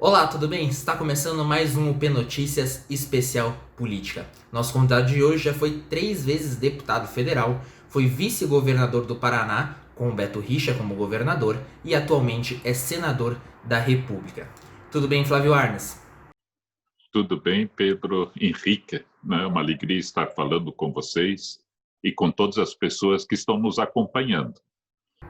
Olá, tudo bem? Está começando mais um UP Notícias Especial Política. Nosso convidado de hoje já foi 3 vezes deputado federal, foi vice-governador do Paraná, com o Beto Richa como governador, e atualmente é senador da República. Tudo bem, Flávio Arnes? Tudo bem, Pedro Henrique? É uma alegria estar falando com vocês e com todas as pessoas que estão nos acompanhando.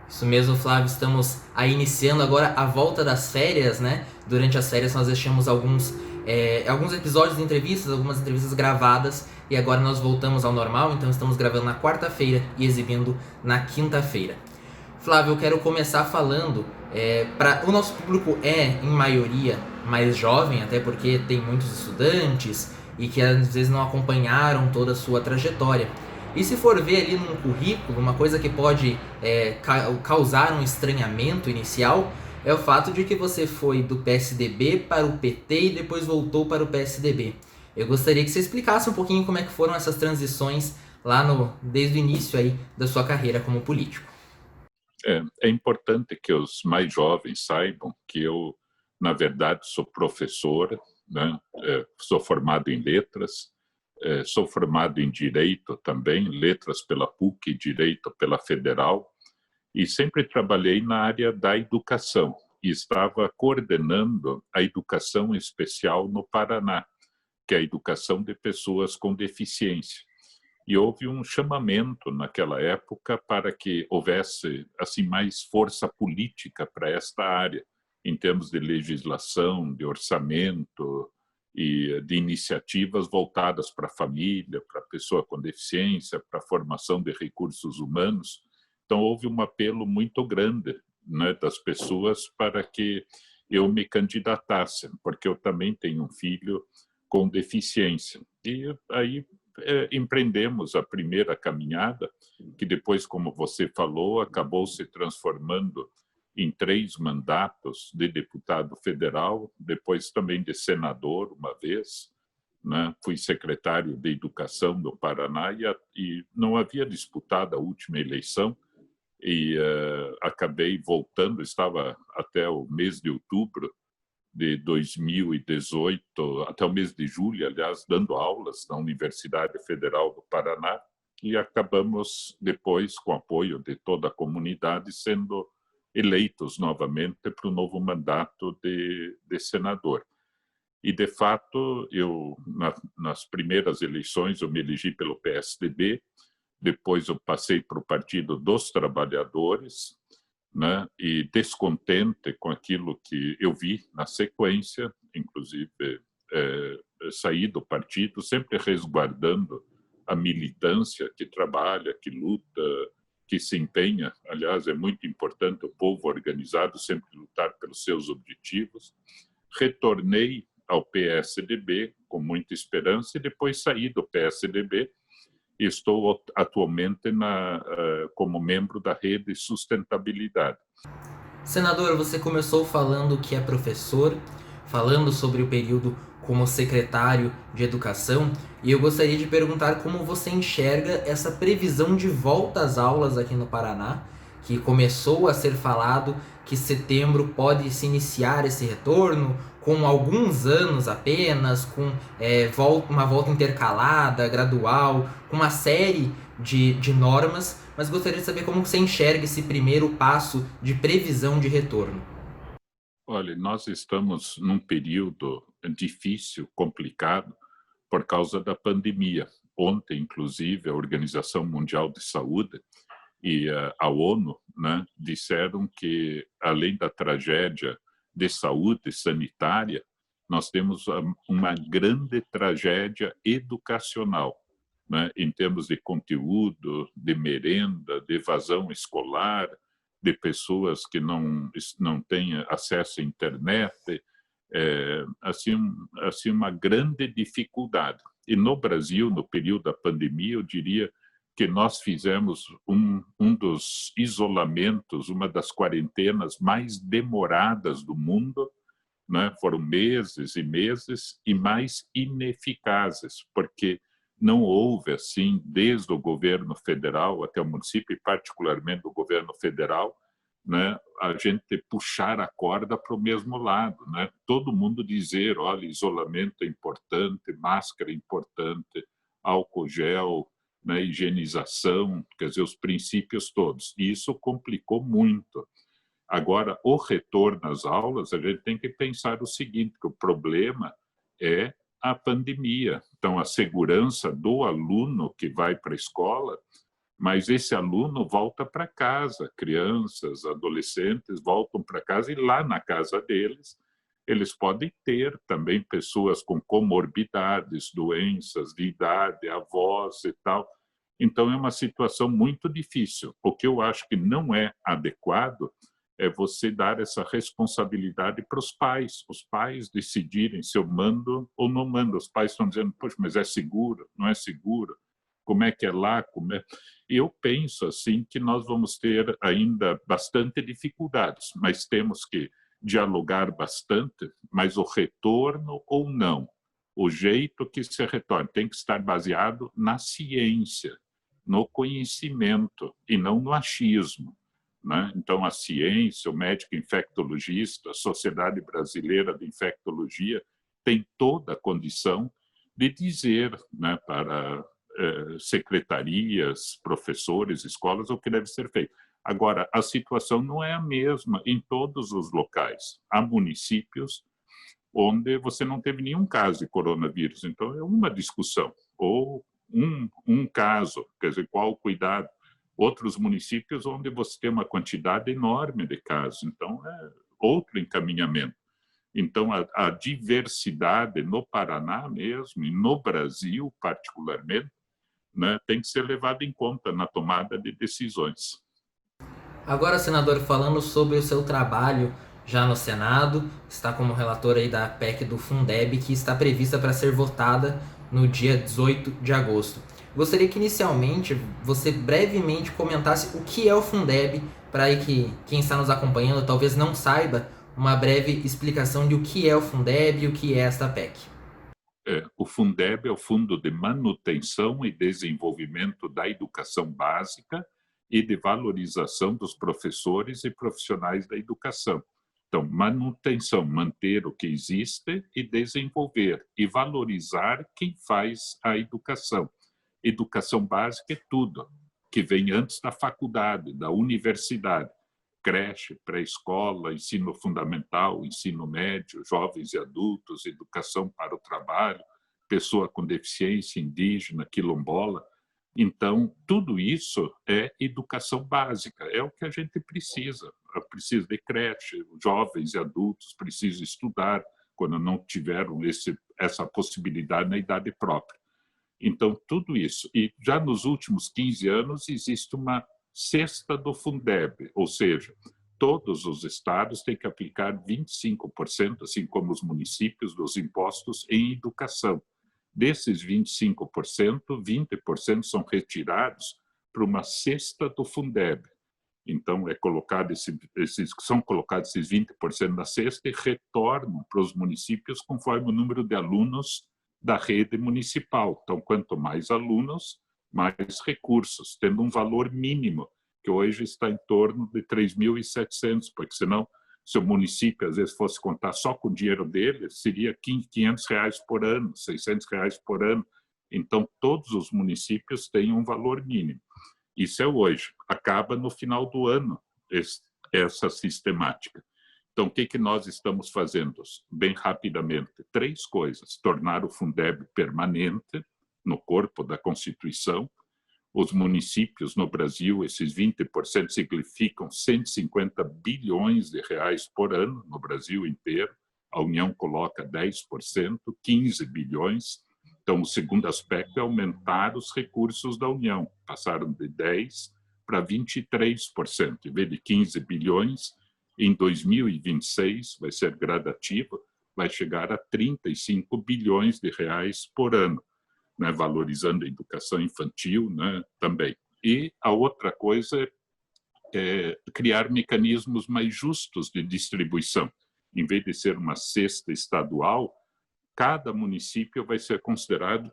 Isso mesmo, Flávio. Estamos aí iniciando agora a volta das férias, né? Durante as férias nós deixamos alguns episódios de entrevistas, algumas entrevistas gravadas, e agora nós voltamos ao normal, então estamos gravando na quarta-feira e exibindo na quinta-feira. Flávio, eu quero começar falando, o nosso público é, em maioria, mais jovem, até porque tem muitos estudantes e que às vezes não acompanharam toda a sua trajetória. E se for ver ali num currículo, uma coisa que pode causar um estranhamento inicial é o fato de que você foi do PSDB para o PT e depois voltou para o PSDB. Eu gostaria que você explicasse um pouquinho como é que foram essas transições desde o início aí da sua carreira como político. É importante que os mais jovens saibam que eu, na verdade, sou professor, né? Sou formado em letras, sou formado em direito também, letras pela PUC, direito pela Federal, e sempre trabalhei na área da educação e estava coordenando a educação especial no Paraná, que é a educação de pessoas com deficiência. E houve um chamamento naquela época para que houvesse assim mais força política para esta área, em termos de legislação, de orçamento e de iniciativas voltadas para a família, para a pessoa com deficiência, para a formação de recursos humanos. Então houve um apelo muito grande, né, das pessoas para que eu me candidatasse, porque eu também tenho um filho com deficiência. E aí empreendemos a primeira caminhada, que depois, como você falou, acabou se transformando em 3 mandatos de deputado federal, depois também de senador uma vez, né? Fui secretário de Educação do Paraná e não havia disputado a última eleição e acabei voltando, estava até o mês de outubro de 2018 até o mês de julho, aliás, dando aulas na Universidade Federal do Paraná, e acabamos depois, com apoio de toda a comunidade, sendo eleitos novamente para o novo mandato de senador. E, de fato, nas primeiras eleições, eu me elegi pelo PSDB, depois eu passei para o Partido dos Trabalhadores, né? E descontente com aquilo que eu vi na sequência, inclusive saí do partido, sempre resguardando a militância que trabalha, que luta, que se empenha. Aliás, é muito importante o povo organizado sempre lutar pelos seus objetivos. Retornei ao PSDB com muita esperança e depois saí do PSDB e estou atualmente como membro da Rede Sustentabilidade. Senador, você começou falando que é professor, falando sobre o período como secretário de Educação, e eu gostaria de perguntar como você enxerga essa previsão de volta às aulas aqui no Paraná, que começou a ser falado que setembro pode se iniciar esse retorno, com alguns anos apenas, com uma volta intercalada, gradual, com uma série de normas, mas gostaria de saber como você enxerga esse primeiro passo de previsão de retorno. Olha, nós estamos num período difícil, complicado, por causa da pandemia. Ontem, inclusive, a Organização Mundial de Saúde e a ONU, né, disseram que, além da tragédia de saúde sanitária, nós temos uma grande tragédia educacional, né, em termos de conteúdo, de merenda, de evasão escolar, de pessoas que não têm acesso à internet, assim uma grande dificuldade. E no Brasil, no período da pandemia, eu diria que nós fizemos um dos isolamentos, uma das quarentenas mais demoradas do mundo, né? Foram meses e meses e mais ineficazes, porque não houve, assim, desde o governo federal até o município, e particularmente o governo federal, né, a gente puxar a corda para o mesmo lado, né? Todo mundo dizer, olha, isolamento é importante, máscara é importante, álcool gel, né, higienização, quer dizer, os princípios todos. E isso complicou muito. Agora, o retorno às aulas, a gente tem que pensar o seguinte, que o problema é a pandemia. Então, a segurança do aluno que vai para a escola, mas esse aluno volta para casa, crianças, adolescentes voltam para casa e lá na casa deles, eles podem ter também pessoas com comorbidades, doenças de idade, avós e tal. Então, é uma situação muito difícil. O que eu acho que não é adequado é você dar essa responsabilidade para os pais decidirem se eu mando ou não mando. Os pais estão dizendo, poxa, mas é seguro, não é seguro? Como é que é lá? Como é? E eu penso assim que nós vamos ter ainda bastante dificuldades, mas temos que dialogar bastante, mas o retorno ou não, o jeito que se retorna tem que estar baseado na ciência, no conhecimento e não no achismo, né? Então, a ciência, o médico infectologista, a Sociedade Brasileira de Infectologia tem toda a condição de dizer, né, para secretarias, professores, escolas, o que deve ser feito. Agora, a situação não é a mesma em todos os locais. Há municípios onde você não teve nenhum caso de coronavírus, então é uma discussão, ou um caso, quer dizer, qual o cuidado? Outros municípios onde você tem uma quantidade enorme de casos, então é outro encaminhamento. Então, a diversidade no Paraná mesmo, e no Brasil particularmente, né, tem que ser levada em conta na tomada de decisões. Agora, senador, falando sobre o seu trabalho já no Senado, está como relator aí da PEC do Fundeb, que está prevista para ser votada no dia 18 de agosto. Gostaria que inicialmente você brevemente comentasse o que é o Fundeb, para aí que quem está nos acompanhando talvez não saiba, uma breve explicação de o que é o Fundeb e o que é esta PEC. O Fundeb é o Fundo de Manutenção e Desenvolvimento da Educação Básica e de Valorização dos Professores e Profissionais da Educação. Então, manutenção, manter o que existe e desenvolver e valorizar quem faz a educação. Educação básica é tudo, que vem antes da faculdade, da universidade. Creche, pré-escola, ensino fundamental, ensino médio, jovens e adultos, educação para o trabalho, pessoa com deficiência, indígena, quilombola. Então, tudo isso é educação básica, é o que a gente precisa. Precisa de creche, jovens e adultos precisam estudar quando não tiveram essa possibilidade na idade própria. Então, tudo isso. E já nos últimos 15 anos existe uma cesta do Fundeb, ou seja, todos os estados têm que aplicar 25%, assim como os municípios, dos impostos em educação. Desses 25%, 20% são retirados para uma cesta do Fundeb. Então, são colocados esses 20% na cesta e retornam para os municípios conforme o número de alunos da rede municipal. Então, quanto mais alunos, mais recursos, tendo um valor mínimo, que hoje está em torno de 3.700, porque senão, se o município às vezes fosse contar só com o dinheiro dele, seria R$500 por ano, R$600 por ano. Então, todos os municípios têm um valor mínimo. Isso é hoje. Acaba no final do ano essa sistemática. Então, o que nós estamos fazendo? Bem rapidamente, 3 coisas. Tornar o Fundeb permanente no corpo da Constituição. Os municípios no Brasil, esses 20% significam 150 bilhões de reais por ano no Brasil inteiro. A União coloca 10%, 15 bilhões. Então, o segundo aspecto é aumentar os recursos da União. Passaram de 10% para 23%. Em vez de 15 bilhões, em 2026, vai ser gradativo, vai chegar a 35 bilhões de reais por ano, né, valorizando a educação infantil, né, também. E a outra coisa é criar mecanismos mais justos de distribuição. Em vez de ser uma cesta estadual, cada município vai ser considerado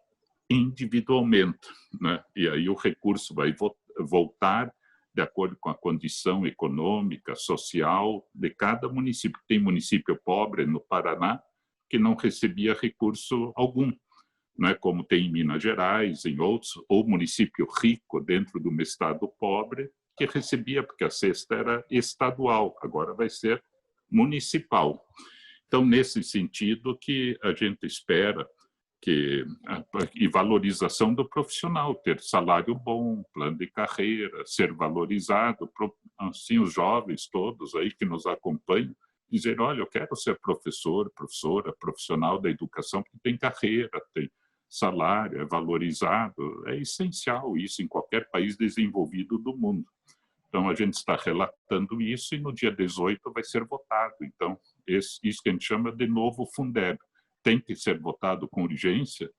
individualmente, né? E aí o recurso vai voltar de acordo com a condição econômica, social de cada município. Tem município pobre no Paraná que não recebia recurso algum, não é como tem em Minas Gerais, em outros, ou município rico dentro de um estado pobre que recebia, porque a cesta era estadual, agora vai ser municipal. Então, nesse sentido que a gente espera e valorização do profissional, ter salário bom, plano de carreira, ser valorizado, assim os jovens todos aí que nos acompanham, dizer, olha, eu quero ser professor, professora, profissional da educação, porque tem carreira, tem salário, é valorizado, é essencial isso em qualquer país desenvolvido do mundo. Então, a gente está relatando isso e no dia 18 vai ser votado. Então, isso que a gente chama de novo Fundeb. Tem que ser votado com urgência,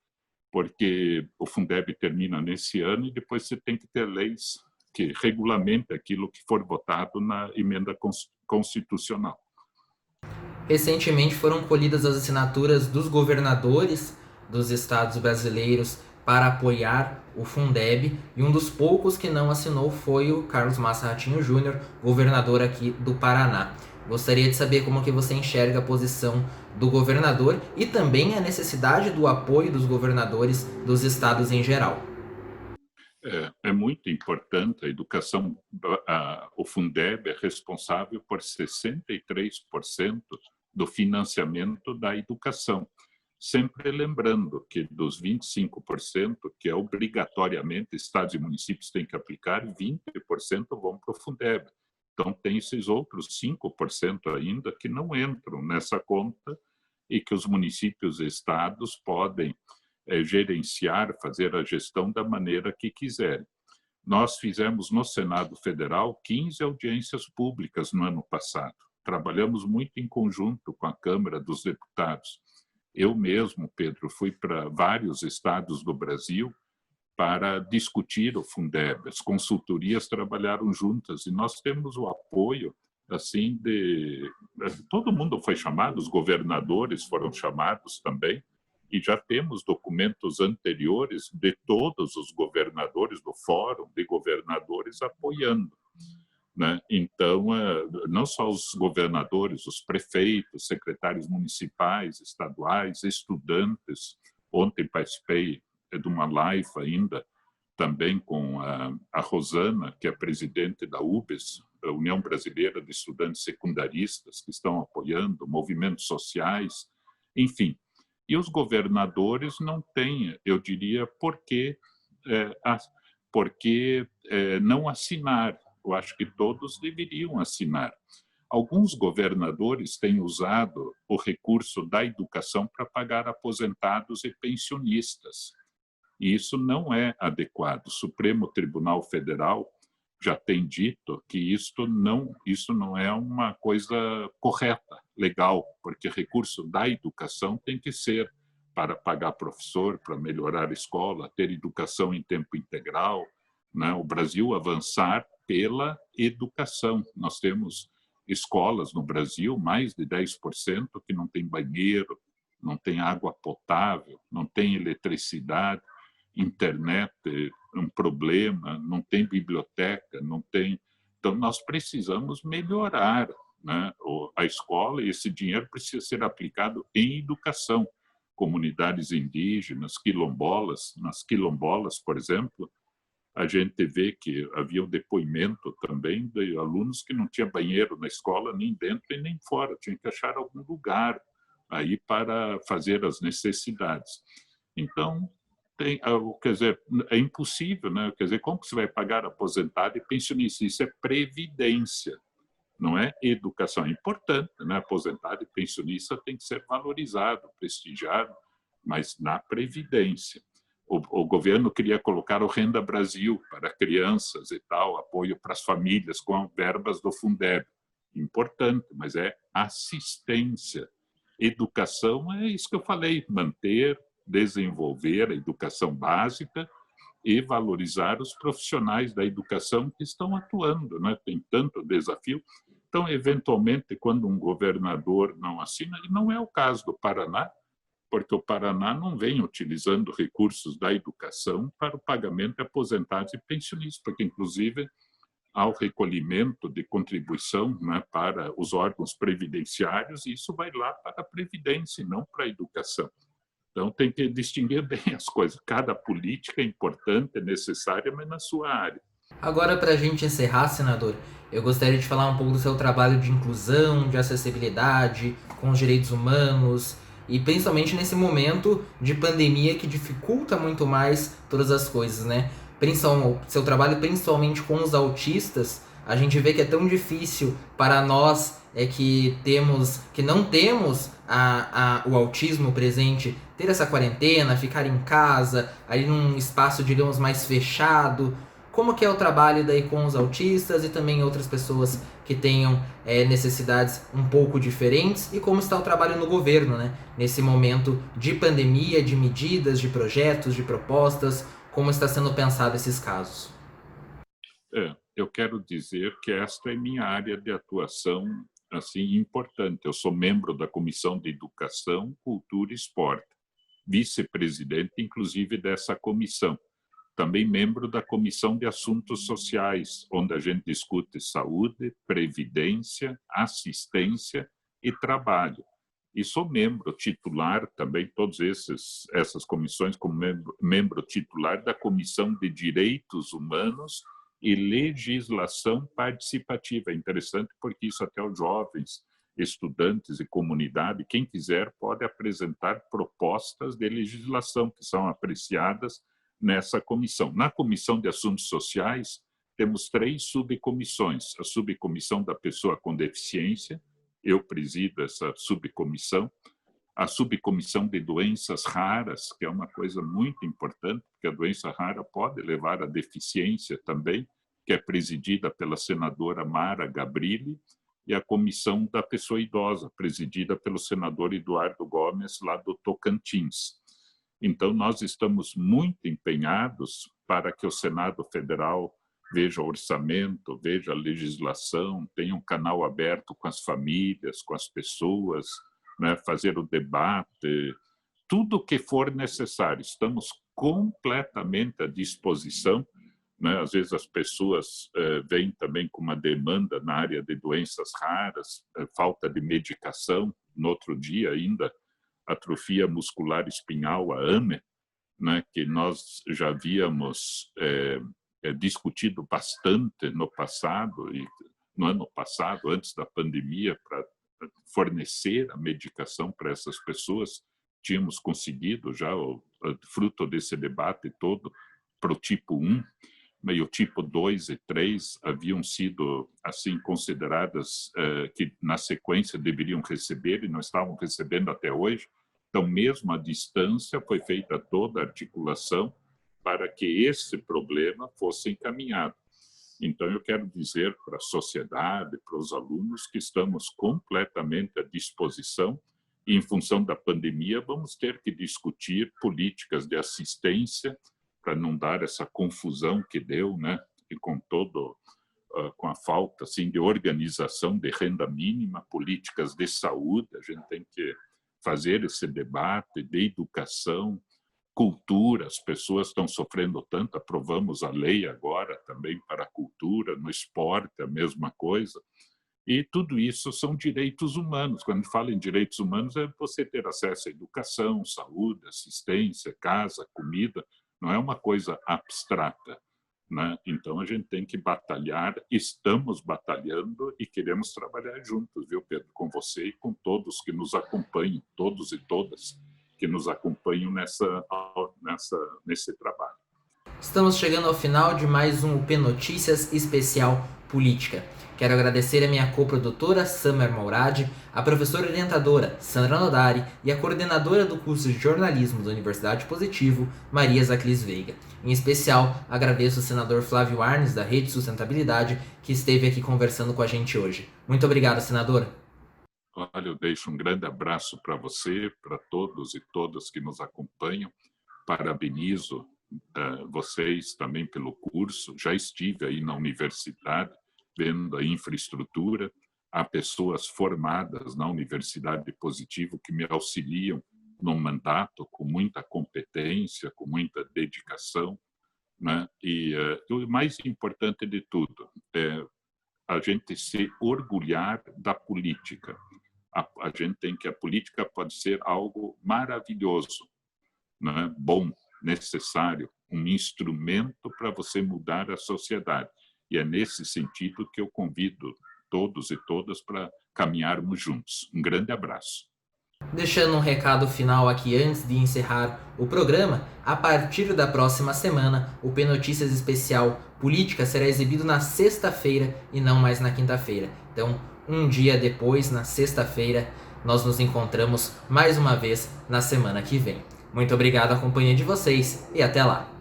porque o Fundeb termina nesse ano e depois você tem que ter leis que regulamentem aquilo que for votado na emenda constitucional. Recentemente foram colhidas as assinaturas dos governadores dos estados brasileiros para apoiar o Fundeb, e um dos poucos que não assinou foi o Carlos Massa Ratinho Júnior, governador aqui do Paraná. Gostaria de saber como que você enxerga a posição do governador e também a necessidade do apoio dos governadores dos estados em geral. É muito importante a educação. O Fundeb é responsável por 63% do financiamento da educação. Sempre lembrando que dos 25%, que é obrigatoriamente estados e municípios têm que aplicar, 20% vão para o Fundeb. Então, tem esses outros 5% ainda que não entram nessa conta e que os municípios e estados podem gerenciar, fazer a gestão da maneira que quiserem. Nós fizemos no Senado Federal 15 audiências públicas no ano passado. Trabalhamos muito em conjunto com a Câmara dos Deputados. Eu mesmo, Pedro, fui para vários estados do Brasil para discutir o Fundeb. As consultorias trabalharam juntas e nós temos o apoio assim de todo mundo foi chamado, os governadores foram chamados também, e já temos documentos anteriores de todos os governadores do Fórum de Governadores apoiando, né? Então, não só os governadores, os prefeitos, secretários municipais, estaduais, estudantes. Ontem participei de uma live ainda, também com a Rosana, que é presidente da UBS, a União Brasileira de Estudantes Secundaristas, que estão apoiando movimentos sociais, enfim. E os governadores não têm, eu diria, por que não assinar. Eu acho que todos deveriam assinar. Alguns governadores têm usado o recurso da educação para pagar aposentados e pensionistas. E isso não é adequado. O Supremo Tribunal Federal já tem dito que isso não é uma coisa correta, legal, porque recurso da educação tem que ser para pagar professor, para melhorar a escola, ter educação em tempo integral, né? O Brasil avançar pela educação. Nós temos escolas no Brasil, mais de 10%, que não tem banheiro, não tem água potável, não tem eletricidade, internet é um problema, não tem biblioteca, não tem. Então, nós precisamos melhorar, né, a escola, e esse dinheiro precisa ser aplicado em educação. Comunidades indígenas, quilombolas, nas quilombolas, por exemplo, a gente vê que havia um depoimento também de alunos que não tinha banheiro na escola, nem dentro e nem fora, tinha que achar algum lugar aí para fazer as necessidades. Então, quer dizer, é impossível, né? Quer dizer, como que você vai pagar aposentado e pensionista? Isso é previdência, não é educação. É importante, né? Aposentado e pensionista tem que ser valorizado, prestigiado, mas na previdência. O governo queria colocar o Renda Brasil para crianças e tal, apoio para as famílias com verbas do Fundeb. Importante, mas é assistência. Educação é isso que eu falei, manter, desenvolver a educação básica e valorizar os profissionais da educação que estão atuando, né? Tem tanto desafio. Então, eventualmente, quando um governador não assina, e não é o caso do Paraná, porque o Paraná não vem utilizando recursos da educação para o pagamento de aposentados e pensionistas, porque, inclusive, ao recolhimento de contribuição, né, para os órgãos previdenciários, e isso vai lá para a Previdência, e não para a educação. Então, tem que distinguir bem as coisas. Cada política é importante, é necessária, mas na sua área. Agora, para a gente encerrar, senador, eu gostaria de falar um pouco do seu trabalho de inclusão, de acessibilidade, com os direitos humanos, e principalmente nesse momento de pandemia que dificulta muito mais todas as coisas, né? Seu trabalho principalmente com os autistas, a gente vê que é tão difícil para nós que não temos o autismo presente, ter essa quarentena, ficar em casa, ali num espaço, digamos, mais fechado. Como que é o trabalho daí com os autistas e também outras pessoas que tenham necessidades um pouco diferentes, e como está o trabalho no governo, né? Nesse momento de pandemia, de medidas, de projetos, de propostas, como está sendo pensado esses casos? Eu quero dizer que esta é minha área de atuação assim importante. Eu sou membro da Comissão de Educação, Cultura e Esporte, vice-presidente, inclusive, dessa comissão. Também membro da Comissão de Assuntos Sociais, onde a gente discute saúde, previdência, assistência e trabalho. E sou membro titular também, todas essas comissões, como membro titular da Comissão de Direitos Humanos e Legislação Participativa. É interessante porque isso até os jovens, estudantes e comunidade, quem quiser pode apresentar propostas de legislação que são apreciadas nessa comissão. Na Comissão de Assuntos Sociais, temos 3 subcomissões. A subcomissão da pessoa com deficiência, eu presido essa subcomissão. A subcomissão de doenças raras, que é uma coisa muito importante, porque a doença rara pode levar à deficiência também, que é presidida pela senadora Mara Gabrilli, e a comissão da pessoa idosa, presidida pelo senador Eduardo Gomes, lá do Tocantins. Então, nós estamos muito empenhados para que o Senado Federal veja o orçamento, veja a legislação, tenha um canal aberto com as famílias, com as pessoas, né, fazer o debate, tudo o que for necessário. Estamos completamente à disposição, né? Às vezes as pessoas vêm também com uma demanda na área de doenças raras, falta de medicação. No outro dia ainda, atrofia muscular espinhal, a AME, né, que nós já havíamos discutido bastante no passado, e no ano passado, antes da pandemia, para fornecer a medicação para essas pessoas. Tínhamos conseguido já, fruto desse debate todo, para o tipo 1, e o tipo 2 e 3 haviam sido assim consideradas que na sequência deveriam receber e não estavam recebendo até hoje. Então, mesmo à distância, foi feita toda a articulação para que esse problema fosse encaminhado. Então, eu quero dizer para a sociedade, para os alunos, que estamos completamente à disposição e, em função da pandemia, vamos ter que discutir políticas de assistência para não dar essa confusão que deu, né? E com a falta assim, de organização de renda mínima, políticas de saúde, a gente tem que fazer esse debate de educação, cultura. As pessoas estão sofrendo tanto, aprovamos a lei agora também para a cultura, no esporte a mesma coisa, e tudo isso são direitos humanos. Quando fala em direitos humanos, é você ter acesso à educação, saúde, assistência, casa, comida, não é uma coisa abstrata, né? Então a gente tem que batalhar, estamos batalhando e queremos trabalhar juntos, viu, Pedro, com você e com todos que nos acompanham, todos e todas que nos acompanham nesse trabalho. Estamos chegando ao final de mais um UP Notícias Especial Política. Quero agradecer a minha coprodutora Summer Mourad, a professora orientadora Sandra Nodari e a coordenadora do curso de jornalismo da Universidade Positivo, Maria Zaclis Veiga. Em especial, agradeço ao senador Flávio Arnes, da Rede Sustentabilidade, que esteve aqui conversando com a gente hoje. Muito obrigado, senador. Olha, eu deixo um grande abraço para você, para todos e todas que nos acompanham. Parabenizo vocês também pelo curso. Já estive aí na universidade, vendo a infraestrutura. Há pessoas formadas na Universidade Positivo que me auxiliam no mandato com muita competência, com muita dedicação. né? E o mais importante de tudo é a gente se orgulhar da política. A gente tem que a política pode ser algo maravilhoso, né? Bom, necessário, um instrumento para você mudar a sociedade. E é nesse sentido que eu convido todos e todas para caminharmos juntos. Um grande abraço. Deixando um recado final aqui antes de encerrar o programa, a partir da próxima semana, o P Notícias Especial Política será exibido na sexta-feira e não mais na quinta-feira. Então, um dia depois, na sexta-feira, nós nos encontramos mais uma vez na semana que vem. Muito obrigado à companhia de vocês e até lá!